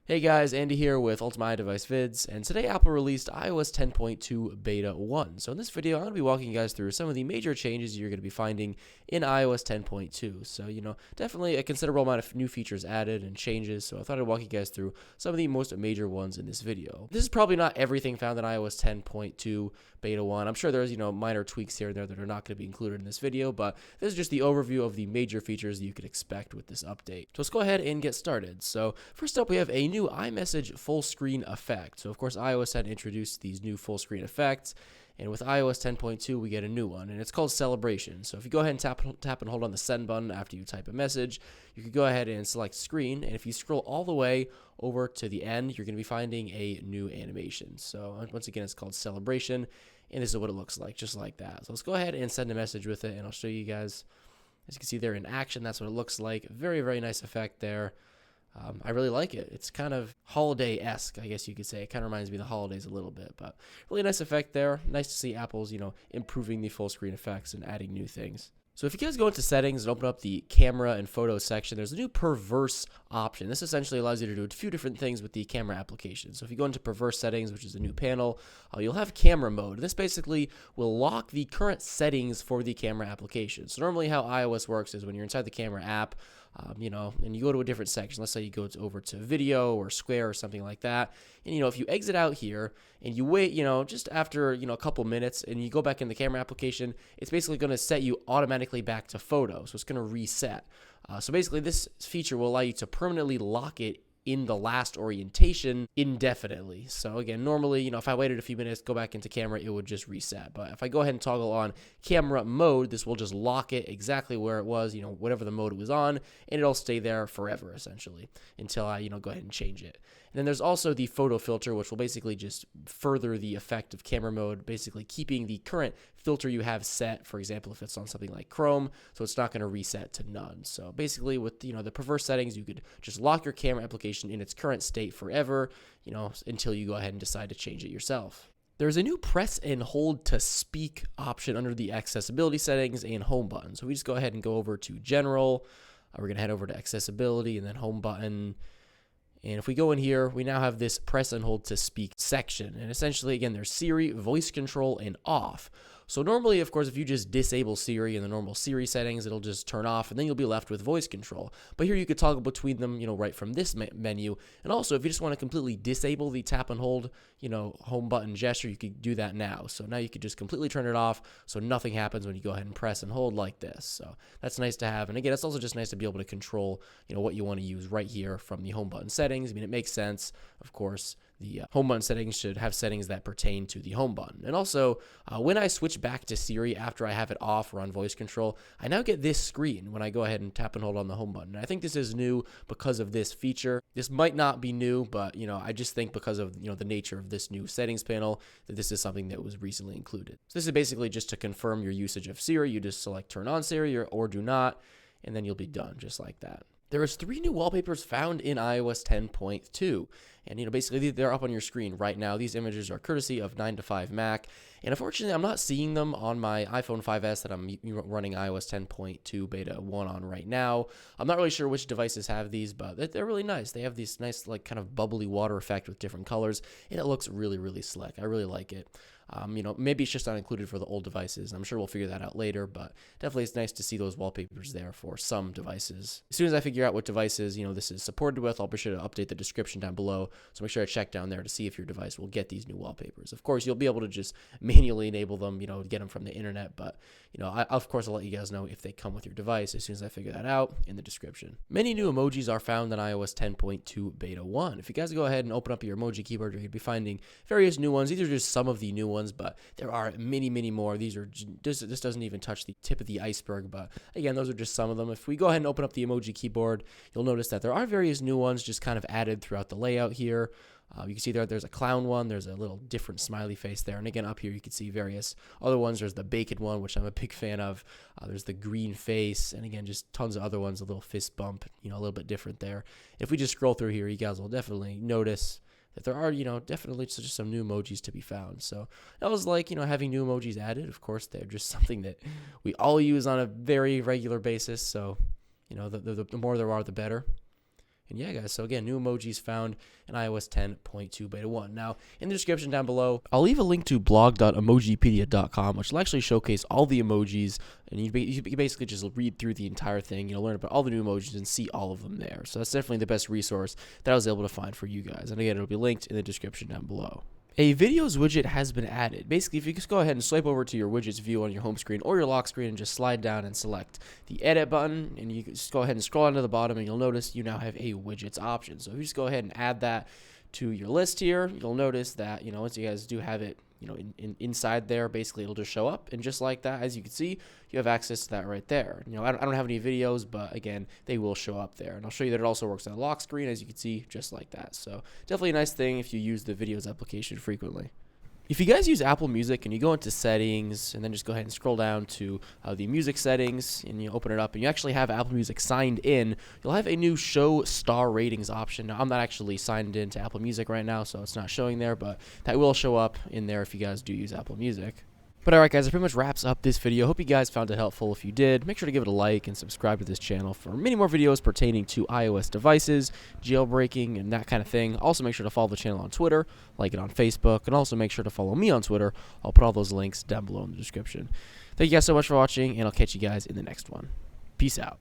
Hey guys, Andy here with Ultimate iDevice Vids, and today Apple released iOS 10.2 Beta 1. So in this video, I'm going to be walking you guys through some of the major changes you're going to be finding in iOS 10.2. So, definitely a considerable amount of new features added and changes, so I thought I'd walk you guys through some of the most major ones in this video. This is probably not everything found in iOS 10.2 Beta 1. I'm sure there's, minor tweaks here and there that are not going to be included in this video, but this is just the overview of the major features that you could expect with this update. So let's go ahead and get started. So first up, we have a new iMessage full screen effect. So of course, iOS had introduced these new full screen effects, and with iOS 10.2, we get a new one, and it's called Celebration. So if you go ahead and tap and hold on the send button after you type a message, you could go ahead and select screen, and if you scroll all the way over to the end, you're going to be finding a new animation. So once again, it's called Celebration, and this is what it looks like, just like that. So let's go ahead and send a message with it, and I'll show you guys. As you can see there in action, that's what it looks like. Very, very nice effect there. I really like it. It's kind of holiday-esque, I guess you could say. It kind of reminds me of the holidays a little bit, but really nice effect there. Nice to see Apple's, improving the full screen effects and adding new things. So if you guys go into settings and open up the camera and photo section, there's a new perverse option. This essentially allows you to do a few different things with the camera application. So if you go into perverse settings, which is a new panel, you'll have camera mode. This basically will lock the current settings for the camera application. So normally how iOS works is when you're inside the camera app, and you go to a different section. Let's say you go over to video or square or something like that. And, if you exit out here and you wait, just after, a couple minutes and you go back in the camera application, it's basically going to set you automatically back to photo. So it's going to reset. So basically this feature will allow you to permanently lock it in the last orientation indefinitely. So again, normally, if I waited a few minutes, go back into camera, it would just reset. But if I go ahead and toggle on camera mode, this will just lock it exactly where it was, whatever the mode it was on, and it'll stay there forever, essentially, until I, go ahead and change it. And then there's also the photo filter, which will basically just further the effect of camera mode, basically keeping the current filter you have set, for example, if it's on something like Chrome, so it's not going to reset to none. So basically with, the perverse settings, you could just lock your camera application in its current state forever, until you go ahead and decide to change it yourself. There's a new press and hold to speak option under the accessibility settings and home button. So we just go ahead and go over to general. We're going to head over to accessibility and then home button. And if we go in here, we now have this press and hold to speak section. And essentially, again, there's Siri, voice control, and off. So normally, of course, if you just disable Siri in the normal Siri settings, it'll just turn off, and then you'll be left with voice control. But here you could toggle between them, right from this menu. And also, if you just want to completely disable the tap and hold, home button gesture, you could do that now. So now you could just completely turn it off, so nothing happens when you go ahead and press and hold like this. So that's nice to have. And again, it's also just nice to be able to control, what you want to use right here from the home button settings. I mean, it makes sense, of course. The home button settings should have settings that pertain to the home button. And also, when I switch back to Siri after I have it off or on voice control, I now get this screen when I go ahead and tap and hold on the home button. And I think this is new because of this feature. This might not be new, but, I just think because of, the nature of this new settings panel, that this is something that was recently included. So this is basically just to confirm your usage of Siri. You just select turn on Siri or do not, and then you'll be done just like that. There is 3 new wallpapers found in iOS 10.2, and basically they're up on your screen right now. These images are courtesy of 9to5Mac, and unfortunately I'm not seeing them on my iPhone 5S that I'm running iOS 10.2 Beta 1 on right now. I'm not really sure which devices have these, but they're really nice. They have this nice kind of bubbly water effect with different colors, and it looks really, really slick. I really like it. Maybe it's just not included for the old devices. I'm sure we'll figure that out later, but definitely it's nice to see those wallpapers there for some devices. As soon as I figure out what devices, this is supported with, I'll be sure to update the description down below. So make sure I check down there to see if your device will get these new wallpapers. Of course, you'll be able to just manually enable them, get them from the internet, but, of course, I'll let you guys know if they come with your device as soon as I figure that out in the description. Many new emojis are found in iOS 10.2 Beta 1. If you guys go ahead and open up your emoji keyboard, you're going to be finding various new ones. These are just some of the new ones, but there are many, many more. These are this doesn't even touch the tip of the iceberg, but again, those are just some of them. If we go ahead and open up the emoji keyboard, you'll notice that there are various new ones just kind of added throughout the layout here. You can see there's a clown one, there's a little different smiley face there, and again up here you can see various other ones. There's the bacon one, which I'm a big fan of. There's the green face, and again just tons of other ones, a little fist bump, a little bit different there. If we just scroll through here, you guys will definitely notice that there are, definitely just some new emojis to be found. So that was like, having new emojis added. Of course, they're just something that we all use on a very regular basis. So, the more there are, the better. And yeah, guys, so again, new emojis found in iOS 10.2 beta 1. Now, in the description down below, I'll leave a link to blog.emojipedia.com, which will actually showcase all the emojis, and you basically just read through the entire thing, learn about all the new emojis and see all of them there. So that's definitely the best resource that I was able to find for you guys. And again, it'll be linked in the description down below. A videos widget has been added. Basically, if you just go ahead and swipe over to your widgets view on your home screen or your lock screen and just slide down and select the edit button, and you just go ahead and scroll down to the bottom, and you'll notice you now have a widgets option. So if you just go ahead and add that to your list here, you'll notice that, once you guys do have it, inside there, basically it'll just show up, and just like that, as you can see, you have access to that right there. I don't have any videos, but again, they will show up there, and I'll show you that it also works on the lock screen, as you can see, just like that. So definitely a nice thing if you use the videos application frequently. If you guys use Apple Music and you go into settings and then just go ahead and scroll down to the music settings, and you open it up and you actually have Apple Music signed in, you'll have a new show star ratings option. Now, I'm not actually signed in to Apple Music right now, so it's not showing there, but that will show up in there if you guys do use Apple Music. But alright guys, that pretty much wraps up this video. Hope you guys found it helpful. If you did, make sure to give it a like and subscribe to this channel for many more videos pertaining to iOS devices, jailbreaking, and that kind of thing. Also make sure to follow the channel on Twitter, like it on Facebook, and also make sure to follow me on Twitter. I'll put all those links down below in the description. Thank you guys so much for watching, and I'll catch you guys in the next one. Peace out.